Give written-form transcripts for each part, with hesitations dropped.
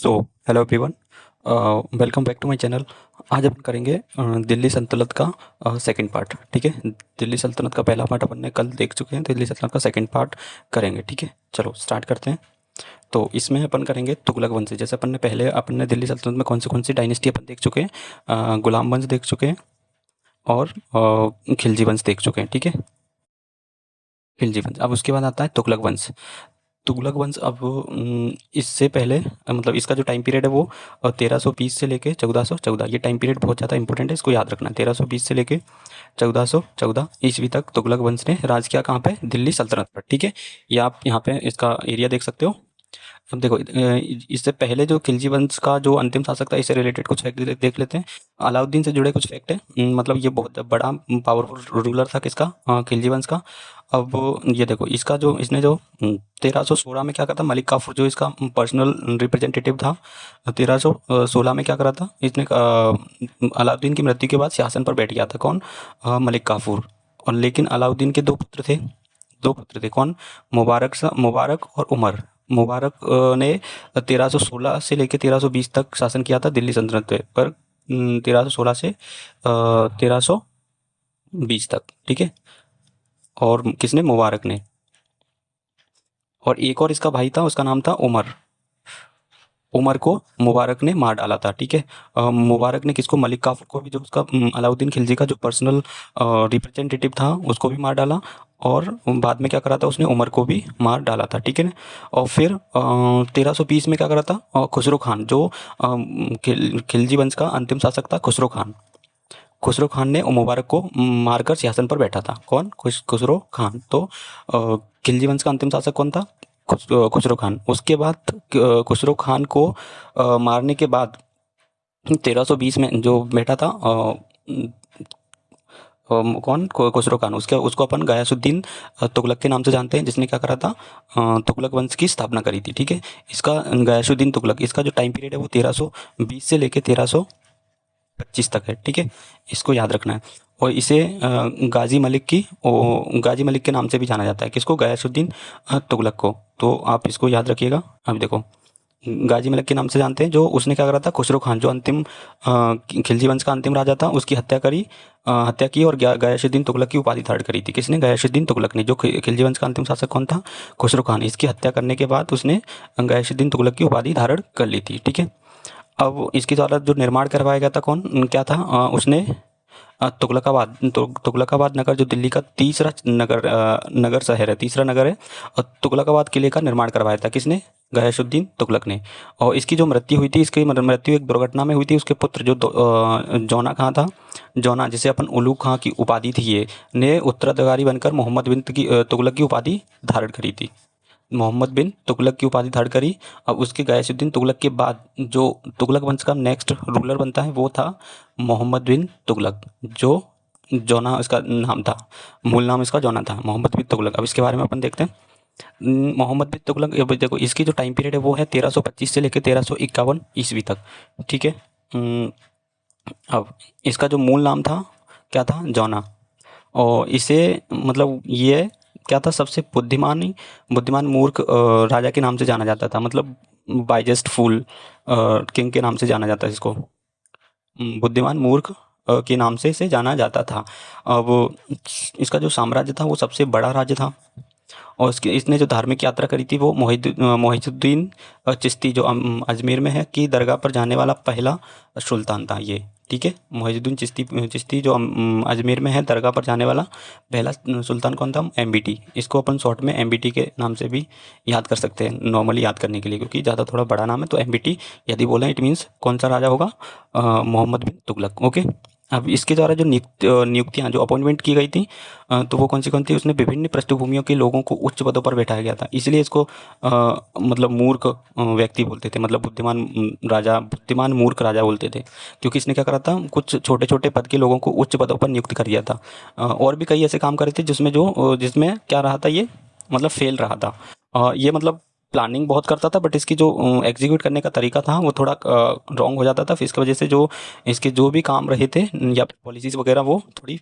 So hello everyone, welcome back to my channel. आज अपन करेंगे दिल्ली सल्तनत का सेकंड पार्ट। ठीक है, दिल्ली सल्तनत का पहला पार्ट अपन ने कल देख चुके हैं, दिल्ली सल्तनत का सेकंड पार्ट करेंगे। ठीक है, चलो स्टार्ट करते हैं। तो इसमें अपन करेंगे तुगलक वंश। जैसे अपन ने दिल्ली सल्तनत में कौन सी डायनेस्टी अपन देख चुके हैं, गुलाम वंश देख चुके हैं और खिलजी वंश देख चुके हैं। ठीक है, खिलजी वंश। अब उसके बाद आता है तुगलक वंश। तुगलक वंश अब इससे पहले मतलब इसका जो टाइम पीरियड है वो 1320 से लेके 1414, ये टाइम पीरियड बहुत ज़्यादा इंपॉर्टेंट है, इसको याद रखना। 1320 से लेके 1414 ईस्वी तक तुगलक वंश ने राज किया। कहाँ पे? दिल्ली सल्तनत पर। ठीक है, ये आप यहाँ पे इसका एरिया देख सकते हो। अब देखो, इससे पहले जो खिलजी वंश का जो अंतिम शासक था, इससे रिलेटेड कुछ फैक्ट देख लेते हैं। अलाउद्दीन से जुड़े कुछ फैक्ट है। मतलब ये बहुत बड़ा पावरफुल रूलर था किसका? खिलजी वंश का। अब ये देखो, इसका जो इसने जो 1316 में क्या करा था, मलिक काफूर जो इसका पर्सनल रिप्रेजेंटेटिव था, 1316 में क्या करा था इसने? अलाउद्दीन की मृत्यु के बाद शासन पर बैठ गया था। कौन? मलिक काफूर। और लेकिन अलाउद्दीन के दो पुत्र थे। कौन? मुबारक और उमर। मुबारक ने 1316 से लेकर 1320 तक शासन किया था दिल्ली सल्तनत पर। 1316 से 1320 तक। ठीक है, और किसने? मुबारक ने। और एक और इसका भाई था, उसका नाम था उमर। उमर को मुबारक ने मार डाला था। ठीक है, मुबारक ने किसको? मलिक काफूर को भी, जो उसका अलाउद्दीन खिलजी का जो पर्सनल रिप्रेजेंटेटिव था, उसको भी मार डाला। और बाद में क्या करा था उसने? उमर को भी मार डाला था। ठीक है ना। और फिर 1320 में क्या करा था? खुसरो खान, जो खिलजी वंश का अंतिम शासक था, खुसरो खान। खुसरो खान ने मुबारक को मारकर सिंहासन पर बैठा था। कौन? खुसरो खान। तो खिलजी वंश का अंतिम शासक कौन था? खुसरो खान। उसके बाद खुसरो खान को मारने के बाद 1320 में जो बैठा था कौन? खुसरो खान। उसके उसको अपन गयासुद्दीन तुगलक के नाम से जानते हैं, जिसने क्या करा था? तुगलक वंश की स्थापना करी थी। ठीक है, इसका गयासुद्दीन तुगलक, इसका जो टाइम पीरियड है वो 1320 से लेके 1325 तक है। ठीक है, इसको याद रखना है। और इसे गाजी मलिक के नाम से भी जाना जाता है। किसको? गयासुद्दीन तुगलक को। तो आप इसको याद रखिएगा। अब देखो, गाजी मलिक के नाम से जानते हैं, जो उसने क्या करा था? खुसरो खान, जो अंतिम खिलजी वंश का अंतिम राजा था, उसकी हत्या की और गयासुद्दीन तुगलक की उपाधि धारण करी थी। किसने? गयासुद्दीन तुगलक ने। जो खिलजी वंश का अंतिम शासक कौन था? खुसरो खान। इसकी हत्या करने के बाद उसने गयासुद्दीन तुगलक की उपाधि धारण कर ली थी। ठीक है, अब इसके द्वारा जो निर्माण करवाया गया था, क्या था? उसने तुगलकाबाद नगर, जो दिल्ली का तीसरा नगर शहर है, तीसरा नगर है, और तुगलकाबाद किले का निर्माण करवाया था। किसने? गयासुद्दीन तुगलक ने। और इसकी जो मृत्यु हुई थी, इसकी मृत्यु एक दुर्घटना में हुई थी। उसके पुत्र जो जौना खां था, जौना जिसे अपन उलूग खां की उपाधि थी, ये ने उत्तराधिकारी बनकर मोहम्मद बिन तुगलक की उपाधि धारण करी थी। मोहम्मद बिन तुगलक की उपाधि धारण करी। अब उसके गयासुद्दीन तुगलक के बाद जो तुगलक वंश का नेक्स्ट रूलर बनता है, वो था मोहम्मद बिन तुगलक, जो जौना इसका नाम था। मूल नाम इसका जौना था, मोहम्मद बिन तुगलक। अब इसके बारे में अपन देखते हैं। मोहम्मद बिन तुगलक, अब देखो, इसकी जो टाइम पीरियड है वो है 1325 से लेकर 1351 ईस्वी तक। ठीक है, अब इसका जो मूल नाम था, क्या था? जौना। और इसे मतलब ये क्या था? सबसे बुद्धिमान मूर्ख राजा के नाम से जाना जाता था। मतलब बाइजेस्ट फूल किंग के नाम से जाना जाता है इसको। बुद्धिमान मूर्ख के नाम से इसे जाना जाता था। अब इसका जो साम्राज्य था वो सबसे बड़ा राज्य था। और इसने जो धार्मिक यात्रा करी थी वो मोहिजुद्दीन चिश्ती, जो अजमेर में है, की दरगाह पर जाने वाला पहला सुल्तान था ये। ठीक है, मोहिजुद्दीन चिश्ती जो अजमेर में है, दरगाह पर जाने वाला पहला सुल्तान कौन था? एमबीटी। इसको अपन शॉर्ट में एमबीटी के नाम से भी याद कर सकते हैं, नॉर्मली याद करने के लिए, क्योंकि ज़्यादा थोड़ा बड़ा नाम है। तो एमबीटी यदि बोलें, इट मीन्स कौन सा राजा होगा? मोहम्मद बिन तुगलक। ओके, अब इसके द्वारा जो नियुक्तियाँ, जो अपॉइंटमेंट की गई थी, तो वो कौन सी थी? उसने विभिन्न पृष्ठभूमियों के लोगों को उच्च पदों पर बैठाया गया था। इसलिए इसको मतलब मूर्ख व्यक्ति बोलते थे, मतलब बुद्धिमान मूर्ख राजा बोलते थे, क्योंकि इसने क्या करा था? कुछ छोटे छोटे पद के लोगों को उच्च पदों पर नियुक्त कर दिया था। और भी कई ऐसे काम करे थे जिसमें क्या रहा था ये? मतलब फेल रहा था। ये मतलब प्लानिंग बहुत करता था, बट इसकी जो एग्जीक्यूट करने का तरीका था वो थोड़ा रॉन्ग हो जाता था। फिर इसकी वजह से जो इसके जो भी काम रहे थे या पॉलिसीज़ वगैरह वो थोड़ी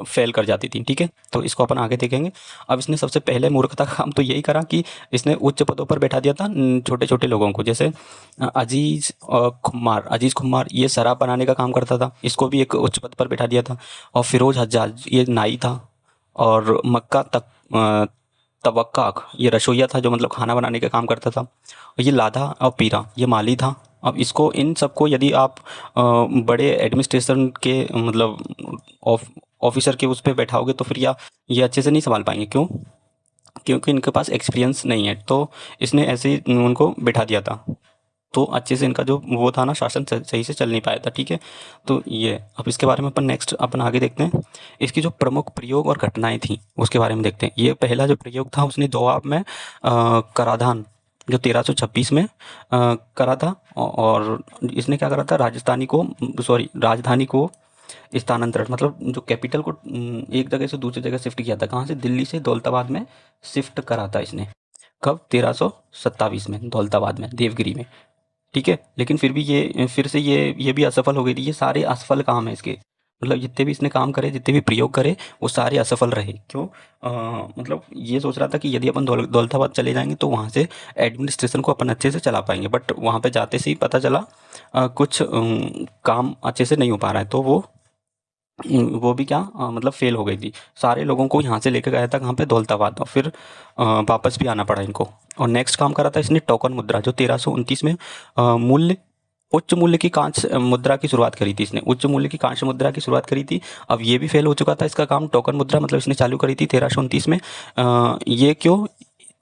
फेल कर जाती थी। ठीक है, तो इसको अपन आगे देखेंगे। अब इसने सबसे पहले मूर्खता का काम तो यही करा कि इसने उच्च पदों पर बैठा दिया था छोटे छोटे लोगों को। जैसे अजीज़ खुमार ये शराब बनाने का काम करता था, इसको भी एक उच्च पद पर बैठा दिया था। और फिरोज हज्जाज ये नाई था। और मक्का तवक्काक ये रसोइया था, जो मतलब खाना बनाने का काम करता था। और ये लाधा और पीरा ये माली था। अब इसको इन सबको यदि आप बड़े एडमिनिस्ट्रेशन के मतलब ऑफिसर के उस पे बैठाओगे तो फिर या ये अच्छे से नहीं संभाल पाएंगे। क्यों? क्योंकि इनके पास एक्सपीरियंस नहीं है। तो इसने ऐसे ही उनको बैठा दिया था, तो अच्छे से इनका जो वो था ना शासन सही से चल नहीं पाया था। ठीक है, तो ये अब इसके बारे में अपन नेक्स्ट अपन आगे देखते हैं। इसकी जो प्रमुख प्रयोग और घटनाएं थी उसके बारे में देखते हैं। ये पहला जो प्रयोग था उसने दोआब में कराधान जो 1326 में करा था। और इसने क्या करा था, राजधानी को स्थानांतरण मतलब जो कैपिटल को एक जगह से दूसरी जगह शिफ्ट किया था। कहाँ से? दिल्ली से दौलताबाद में शिफ्ट करा था इसने। कब? 1327 में दौलताबाद में देवगिरी में। ठीक है, लेकिन फिर भी ये फिर से ये भी असफल हो गई थी। ये सारे असफल काम है इसके, मतलब जितने भी इसने काम करे, जितने भी प्रयोग करे, वो सारे असफल रहे। क्यों? मतलब ये सोच रहा था कि यदि अपन दौलताबाद चले जाएंगे तो वहाँ से एडमिनिस्ट्रेशन को अपन अच्छे से चला पाएंगे, बट वहाँ पे जाते से ही पता चला कुछ काम अच्छे से नहीं हो पा रहा है। तो वो भी क्या मतलब फेल हो गई थी। सारे लोगों को यहाँ से लेकर गया था कहाँ पे? दौलताबाद। और फिर वापस भी आना पड़ा इनको। और नेक्स्ट काम करा था इसने टोकन मुद्रा जो 1329 में मूल्य उच्च मूल्य की कांच मुद्रा की शुरुआत करी थी इसने। उच्च मूल्य की कांच मुद्रा की शुरुआत करी थी। अब ये भी फेल हो चुका था इसका काम। टोकन मुद्रा मतलब इसने चालू करी थी 1329 में। ये क्यों?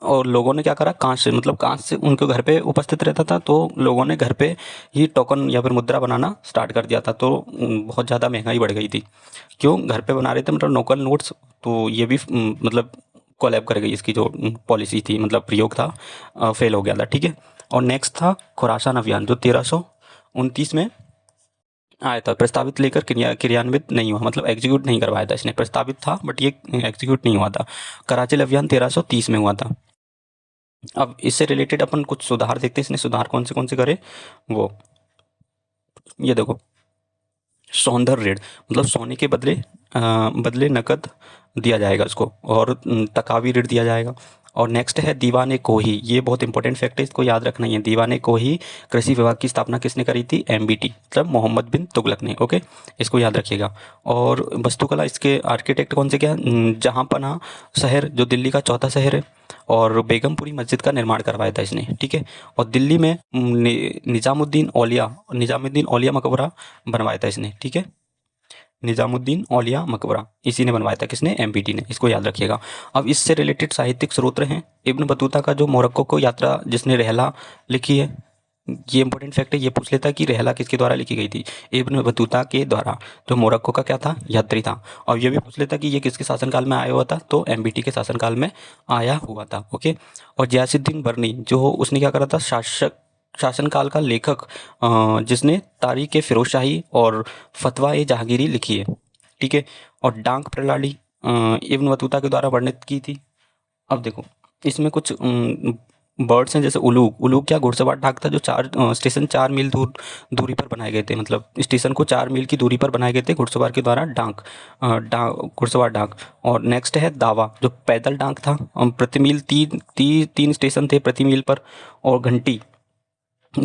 और लोगों ने क्या करा, कांच से मतलब कांच से उनके घर पे उपस्थित रहता था, तो लोगों ने घर पे ही टोकन या फिर मुद्रा बनाना स्टार्ट कर दिया था। तो बहुत ज़्यादा महंगाई बढ़ गई थी। क्यों घर पे बना रहे थे मतलब लोकल नोट्स? तो ये भी मतलब कोलैब कर गई इसकी जो पॉलिसी थी मतलब प्रयोग था फेल हो गया था। ठीक है, और नेक्स्ट था खुरासान अभियान जो 1329 में आया था। प्रस्तावित लेकर क्रियान्वित नहीं हुआ, मतलब एग्जीक्यूट नहीं करवाया था इसने। प्रस्तावित था बट ये एग्जीक्यूट नहीं हुआ था। कराचिल अभियान 1330 में हुआ था। अब इससे रिलेटेड अपन कुछ सुधार देखते हैं। इसने सुधार कौन से करे वो ये देखो। सौंदर्य ऋण मतलब सोने के बदले नकद दिया जाएगा इसको। और तकावी ऋण दिया जाएगा। और नेक्स्ट है दीवाने कोही। ये बहुत इंपॉर्टेंट फैक्ट है, इसको याद रखना ही है। दीवाने कोही कृषि विभाग की स्थापना किसने करी थी? एमबीटी मतलब मोहम्मद बिन तुगलक ने। ओके, इसको याद रखिएगा। और वास्तुकला इसके आर्किटेक्ट कौन से क्या? जहाँपनाह शहर जो दिल्ली का चौथा शहर है। और बेगमपुरी मस्जिद का निर्माण करवाया था इसने। ठीक है, और दिल्ली में निजामुद्दीन औलिया मकबरा बनवाया था इसने। ठीक है, निजामुद्दीन औलिया मकबरा इसी ने बनवाया था। किसने? एमबीटी ने। इसको याद रखिएगा। अब इससे रिलेटेड साहित्यिक स्रोत हैं इब्न बतूता का जो मोरक्को को यात्रा जिसने रहला लिखी है। ये इंपॉर्टेंट फैक्ट है, ये पूछ लेता कि रहला किसके द्वारा लिखी गई थी? इब्न बतूता के द्वारा, जो मोरक्को का क्या था? यात्री था। और ये भी पूछ लेता कि ये किसके शासनकाल में आया हुआ था? तो एमबीटी के शासनकाल में आया हुआ था। ओके, और गियासुद्दीन बर्नी जो उसने क्या करा था? शासनकाल का लेखक जिसने तारीख ए फिरोजशाही और फतवा ए जहांगीरी लिखी है। ठीक है, और डाक प्रणाली इब्न बतूता के द्वारा वर्णित की थी। अब देखो इसमें कुछ बर्ड्स हैं जैसे उलूग। उलूग क्या? घुड़सवार डाक था जो स्टेशन 4 मील दूरी पर बनाए गए थे। मतलब स्टेशन को 4 मील की दूरी पर बनाए गए थे घुड़सवार के द्वारा घुड़सवार डाक। और नेक्स्ट है दावा जो पैदल डाक था। प्रति मील तीन स्टेशन थे प्रति मील पर। और घंटी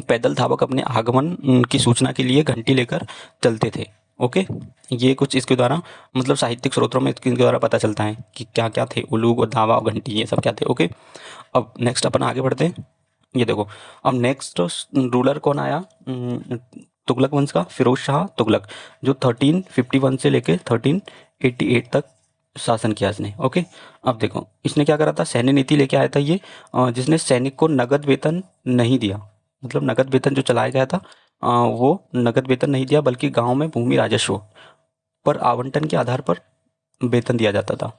पैदल धावक अपने आगमन की सूचना के लिए घंटी लेकर चलते थे। ओके, ये कुछ इसके द्वारा मतलब साहित्यिक स्रोतों में इसके द्वारा पता चलता है कि क्या क्या थे। उलूग और दावा और घंटी ये सब क्या थे। ओके, अब नेक्स्ट अपन आगे बढ़ते हैं। ये देखो, अब नेक्स्ट रूलर कौन आया तुगलक वंश का? फिरोज शाह तुगलक जो 1351 से लेके 1388 तक शासन किया इसने। ओके, अब देखो इसने क्या करा था? सैन्य नीति लेके आया था ये जिसने सैनिक को नगद वेतन नहीं दिया। मतलब नगद वेतन जो चलाया गया था वो नगद वेतन नहीं दिया, बल्कि गांव में भूमि राजस्व पर आवंटन के आधार पर वेतन दिया जाता था।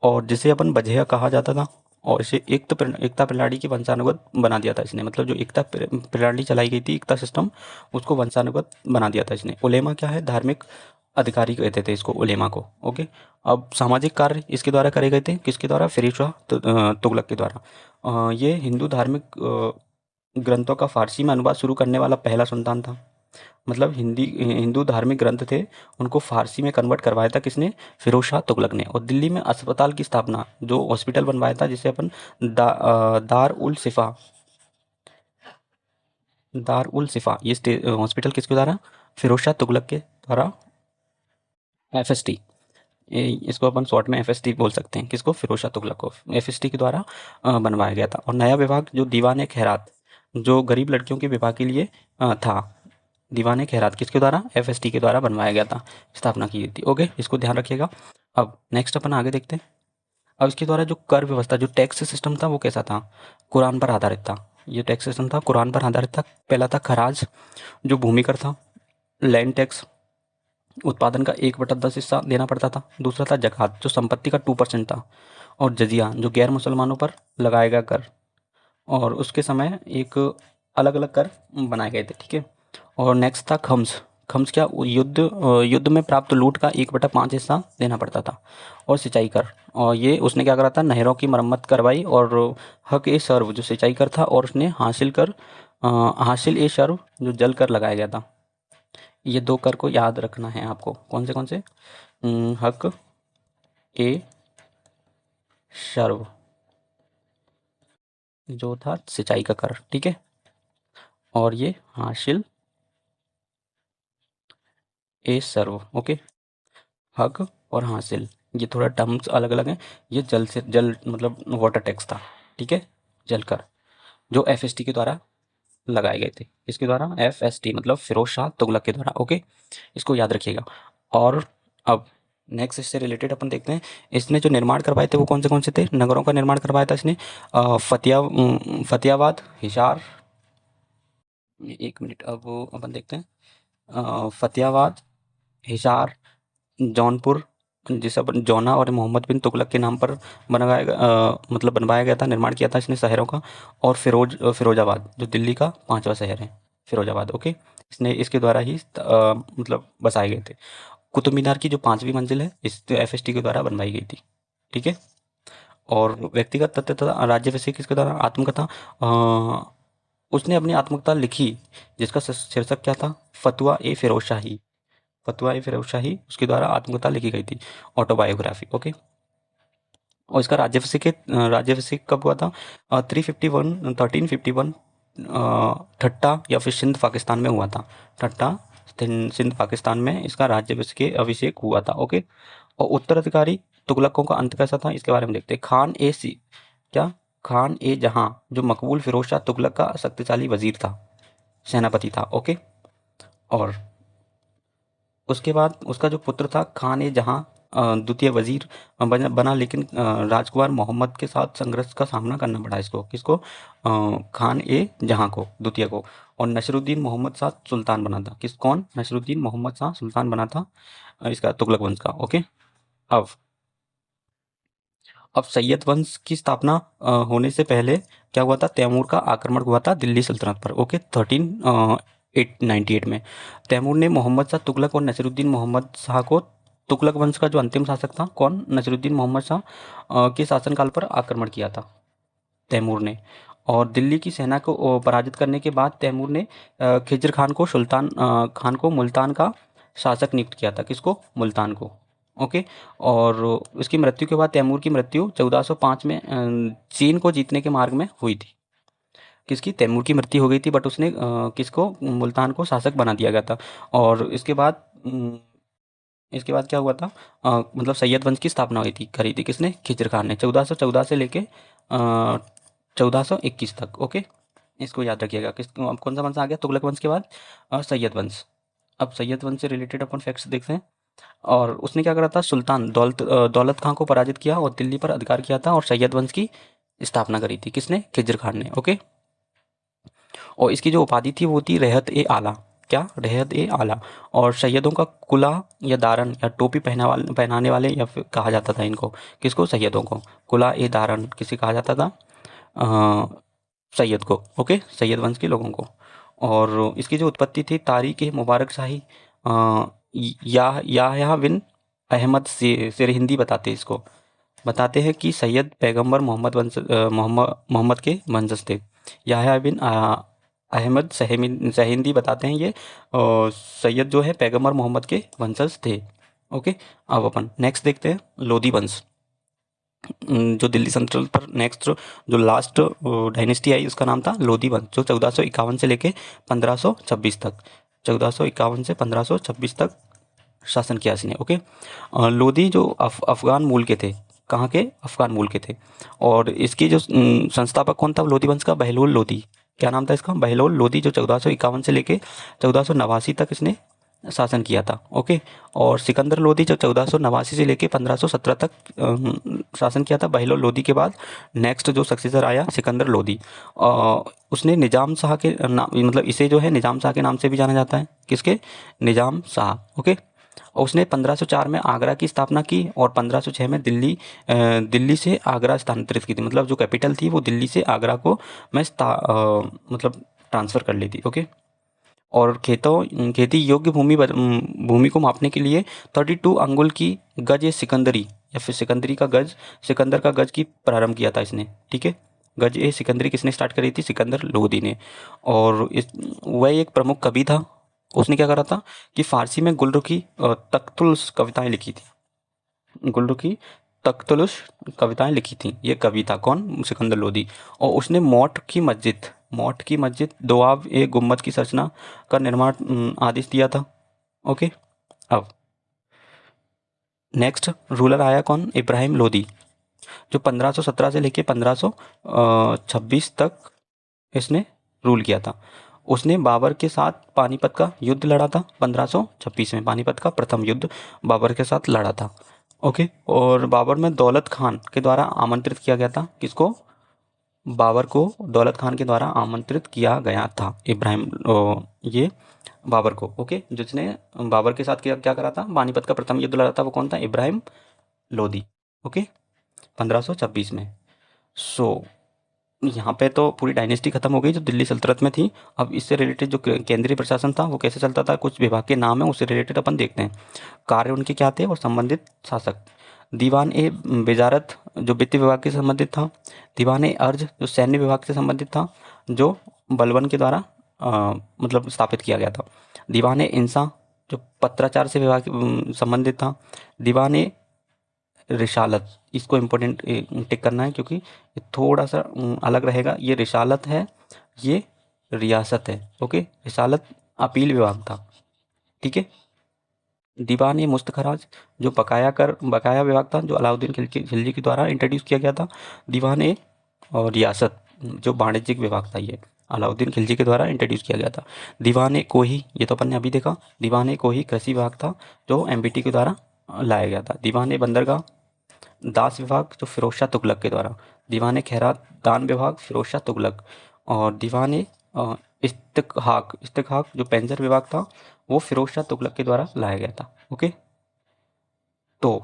और जिसे अपन बजहिया कहा जाता था। और इसे एकता प्रणाली की वंशानुगत बना दिया था इसने। मतलब जो एकता प्रणाली चलाई गई थी, एकता सिस्टम, उसको वंशानुगत बना दिया था इसने। उलेमा क्या है? धार्मिक अधिकारी कहते थे इसको, उलेमा को। ओके। अब सामाजिक कार्य इसके द्वारा करे गए थे, किसके द्वारा? फिरोज शाह तुगलक के द्वारा। ये हिंदू धार्मिक ग्रंथों का फारसी में अनुवाद शुरू करने वाला पहला सुल्तान था। मतलब हिंदू धार्मिक ग्रंथ थे, उनको फारसी में कन्वर्ट करवाया था किसने? फिरोज शाह तुगलक ने। और दिल्ली में अस्पताल की स्थापना, जो हॉस्पिटल बनवाया था जिसे अपन दार उल सिफा, दार उल सिफा, ये हॉस्पिटल किसके द्वारा? फिरोज शाह तुगलक के द्वारा। एफएसटी, इसको अपन शॉर्ट में एफएसटी बोल सकते हैं। किसको? फिरोज शाह तुगलक को एफएसटी के द्वारा बनवाया गया था। और नया विभाग जो दीवान खैरात, जो गरीब लड़कियों के विवाह के लिए था, दीवान खैरात किसके द्वारा? एफएसटी के द्वारा बनवाया गया था, स्थापना की गई थी। ओके, इसको ध्यान रखिएगा। अब नेक्स्ट अपन आगे देखते हैं। अब इसके द्वारा जो कर व्यवस्था, जो टैक्स सिस्टम था, वो कैसा था? कुरान पर आधारित था। ये टैक्स सिस्टम था कुरान पर आधारित था। पहला था खराज, जो भूमि कर था। लैंड टैक्स, उत्पादन का 1/10 हिस्सा देना पड़ता था। दूसरा था ज़कात, जो संपत्ति का 2% था। और जजिया, जो गैर मुसलमानों पर लगाया गया कर। और उसके समय एक अलग अलग कर बनाए गए थे, ठीक है। और नेक्स्ट था खम्स। खम्स क्या? युद्ध में प्राप्त लूट का 1/5 हिस्सा देना पड़ता था। और सिंचाई कर, और ये उसने क्या करा था? नहरों की मरम्मत करवाई। और हक ए सर्व, जो सिंचाई कर था, और उसने हासिल ए सर्व, जो जल कर लगाया गया था। ये 2 कर को याद रखना है आपको। कौन से? हक ए सर्व, जो था सिंचाई का कर, ठीक है। और ये हासिल ए सर्व। ओके, हक और हासिल, ये थोड़ा टर्म्स अलग अलग हैं। ये जल मतलब वाटर टैक्स था, ठीक है, जल कर, जो एफएसटी के द्वारा लगाए गए थे। इसके द्वारा एफएसटी मतलब फिरोज शाह तुगलक के द्वारा। ओके, इसको याद रखिएगा। और अब नेक्स्ट इससे रिलेटेड अपन देखते हैं। इसने जो निर्माण करवाए थे वो कौन से थे? नगरों का निर्माण करवाया था इसने। फतेहाबाद, हिसार, एक मिनट, अब अपन देखते हैं। फतेहाबाद, हिसार, जौनपुर, जिसे अपन जौना और मोहम्मद बिन तुगलक के नाम पर मतलब बनवाया गया था, निर्माण किया था इसने शहरों का। और फिरोजाबाद, जो दिल्ली का 5वां शहर है, फिरोजाबाद। ओके, इसने इसके द्वारा ही मतलब बसाए गए थे। कुतुब मीनार की जो 5वीं मंजिल है, इस एफएसटी के द्वारा बनवाई गई थी, ठीक है। और व्यक्तिगत तथ्य तथा राज्यभिषेक किसके द्वारा? आत्मकथा। उसने अपनी आत्मकथा लिखी, जिसका शीर्षक क्या था? फतवा ए फिरोज शाही। फतवा ए फिरोज शाही, उसके द्वारा आत्मकथा लिखी गई थी, ऑटोबायोग्राफी। ओके। और इसका राज्यभिषेक कब हुआ था? 1351 ठट्टा या फिर सिंध पाकिस्तान में हुआ था। ठट्टा सिंध पाकिस्तान में इसका अभिषेक हुआ था। ओके। और उत्तराधिकारी तुगलकों का अंत कैसा था, इसके बारे में देखते हैं। क्या? खान ए जहां, जो मकबूल फिरोज शाह तुगलक का शक्तिशाली वजीर था, सेनापति था। ओके। और उसके बाद उसका जो पुत्र था खान ए जहां, द्वितीय वजीर बना, लेकिन राजकुमार मोहम्मद के साथ संघर्ष का सामना करना पड़ा इसको। किसको? खान ए जहां को, द्वितीय को। और नसरुद्दीन मोहम्मद शाह सुल्तान बना था। कौन? नसरुद्दीन मोहम्मद शाह सुल्तान बना था इसका, तुगलक वंश का। ओके। अब अब सैयद वंश की स्थापना होने से पहले क्या हुआ था? तैमूर का आक्रमण हुआ था दिल्ली सल्तनत पर। ओके, 1398 में तैमूर ने मोहम्मद शाह तुगलक और नसीरुद्दीन मोहम्मद शाह को, तुगलक वंश का जो अंतिम शासक था, कौन? नसीरुद्दीन मोहम्मद शाह के शासनकाल पर आक्रमण किया था तैमूर ने। और दिल्ली की सेना को पराजित करने के बाद तैमूर ने खिज्र खान को मुल्तान का शासक नियुक्त किया था। किसको? मुल्तान को। ओके। और उसकी मृत्यु के बाद, तैमूर की मृत्यु 1405 में चीन को जीतने के मार्ग में हुई थी। किसकी? तैमूर की मृत्यु हो गई थी, बट उसने किसको? मुल्तान को शासक बना दिया गया था। और इसके बाद क्या हुआ था? मतलब सैयद वंश की स्थापना हुई थी, करी थी किसने? खिज्र खान ने, 1414 से लेके 1421 तक। ओके, इसको याद रखिएगा। अब कौन सा वंश आ गया तुगलक वंश के बाद? सैयद वंश। अब सैयद वंश से रिलेटेड अपन फैक्ट्स देखते हैं। और उसने क्या करा था? सुल्तान दौलत खां को पराजित किया और दिल्ली पर अधिकार किया था। और सैयद वंश की स्थापना करी थी किसने? खिज्र खान ने। ओके। और इसकी जो उपाधि थी वो थी रेहत ए आला। क्या? रेहत ए आला। और सैयदों का कुला या दारन या टोपी पहनाने वाले, या फिर कहा जाता था इनको, किसको? सैयदों को। कुला ए दारन किसे कहा जाता था? सैयद को। ओके, सैयद वंश के लोगों को। और इसकी जो उत्पत्ति थी, तारीख ए मुबारक शाही याह्या बिन अहमद सिरहिंदी बताते हैं इसको, बताते हैं कि सैयद पैगंबर मोहम्मद के वंशज थे। याह्या बिन अहमद सहिंदी बताते हैं ये सैयद जो है पैगंबर मोहम्मद के वंशज थे। ओके, अब अपन नेक्स्ट देखते हैं लोधी वंश। जो दिल्ली सल्तनत पर नेक्स्ट जो लास्ट डायनेस्टी आई उसका नाम था लोधी वंश, जो 1451 से लेके 1526 तक, 1451 से 1526 तक शासन किया इसने। ओके, लोधी जो अफगान मूल के थे, कहाँ के? अफगान मूल के थे। और इसकी जो संस्थापक कौन था लोधी वंश का? बहलोल लोधी। क्या नाम था इसका? बहलोल लोधी, जो 1451 से लेके 1489 तक इसने शासन किया था। ओके, और सिकंदर लोधी जो 1489 से लेके 1517 तक शासन किया था। बहलोल लोधी के बाद नेक्स्ट जो सक्सेसर आया सिकंदर लोधी, उसने निजाम शाह के मतलब इसे जो है निजाम शाह के नाम से भी जाना जाता है। किसके? निजाम शाह। ओके, और उसने 1504 में आगरा की स्थापना की और 1506 में दिल्ली से आगरा स्थानांतरित की थी। मतलब जो कैपिटल थी वो दिल्ली से आगरा को में मतलब ट्रांसफ़र कर ली थी। ओके, और खेती योग्य भूमि को मापने के लिए 32 अंगुल की गज ए सिकंदरी या फिर सिकंदर का गज की प्रारंभ किया था इसने। ठीक है, गज ए सिकंदरी किसने स्टार्ट करी थी? सिकंदर लोधी ने। और वह एक प्रमुख कवि था। उसने क्या करा था कि फारसी में गुलरुखी तख्तुल्स कविताएं लिखी थी। गुलरुखी तख्तुल्स कविताएं लिखी थी, ये कवि था। कौन? सिकंदर लोधी। और उसने मौट की मस्जिद दोआब ए गुम्बद की संरचना का निर्माण आदेश दिया था। ओके, अब नेक्स्ट रूलर आया कौन? इब्राहिम लोधी, जो 1517 से लेके 1526 तक इसने रूल किया था। उसने बाबर के साथ पानीपत का युद्ध लड़ा था। 1526 में पानीपत का प्रथम युद्ध बाबर के साथ लड़ा था। ओके, और बाबर में दौलत खान के द्वारा आमंत्रित किया गया था। किसको? बाबर को दौलत खान के द्वारा आमंत्रित किया गया था ये बाबर को। ओके, जिसने बाबर के साथ क्या क्या करा था? पानीपत का प्रथम युद्ध लड़ा था। वो कौन था? इब्राहिम लोधी। ओके, 1526 में। सो यहाँ पे तो पूरी डायनेस्टी खत्म हो गई जो दिल्ली सल्तनत में थी। अब इससे रिलेटेड जो केंद्रीय प्रशासन था वो कैसे चलता था, कुछ विभाग के नाम है, उससे रिलेटेड अपन देखते हैं। कार्य उनके क्या थे और संबंधित शासक। दीवान ए वजारत जो वित्त विभाग से संबंधित था। दीवान ए अर्ज जो सैन्य विभाग से संबंधित था, जो बलबन के द्वारा मतलब स्थापित किया गया था। दीवान ए इंसा जो पत्राचार से विभाग संबंधित था। दीवान ए रिसालत, इसको इम्पोर्टेंट टिक करना है क्योंकि ये थोड़ा सा अलग रहेगा। ये रिसालत है, ये रियासत है। ओके, रिसालत अपील विभाग था। ठीक है, दीवान ए मुस्तखराज जो बकाया विभाग था, जो अलाउद्दीन खिलजी के द्वारा इंट्रोड्यूस किया गया था। दीवान ए और रियासत जो वाणिज्यिक विभाग था, ये अलाउद्दीन खिलजी के द्वारा इंट्रोड्यूस किया गया था। दीवान ए कोही, ये तो अपन ने अभी देखा। दीवान ए कोही कृषि विभाग था जो एमबीटी के द्वारा लाया गया था। दीवान ए बंदरगाह दास विभाग जो फिरोज शाह तुगलक के द्वारा। दीवान ए खैरात दान विभाग फिरोज शाह तुगलक। और दीवान ए इस्तिकहाक जो पेंशन विभाग था वो फिरोज शाह तुगलक के द्वारा लाया गया था। ओके, तो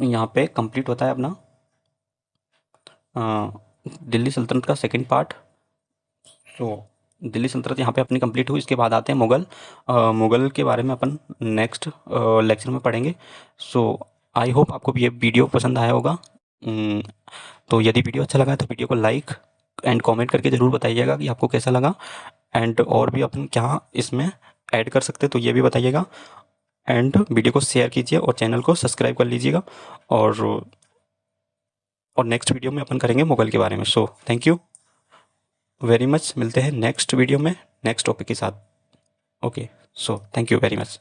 यहाँ पे कंप्लीट होता है अपना दिल्ली सल्तनत का सेकंड पार्ट। तो दिल्ली सल्तनत यहाँ पे अपनी कंप्लीट हुई। इसके बाद आते हैं मुग़ल। मुग़ल के बारे में अपन नेक्स्ट लेक्चर में पढ़ेंगे। सो आई होप आपको ये वीडियो पसंद आया होगा। तो यदि वीडियो अच्छा लगा तो वीडियो को लाइक एंड कमेंट करके ज़रूर बताइएगा कि आपको कैसा लगा। एंड और भी अपन क्या इसमें ऐड कर सकते तो ये भी बताइएगा। एंड वीडियो को शेयर कीजिए और चैनल को सब्सक्राइब कर लीजिएगा। और नेक्स्ट वीडियो में अपन करेंगे मुग़ल के बारे में। So thank you very much. मिलते हैं नेक्स्ट वीडियो में नेक्स्ट टॉपिक के साथ। Okay, so thank you very much.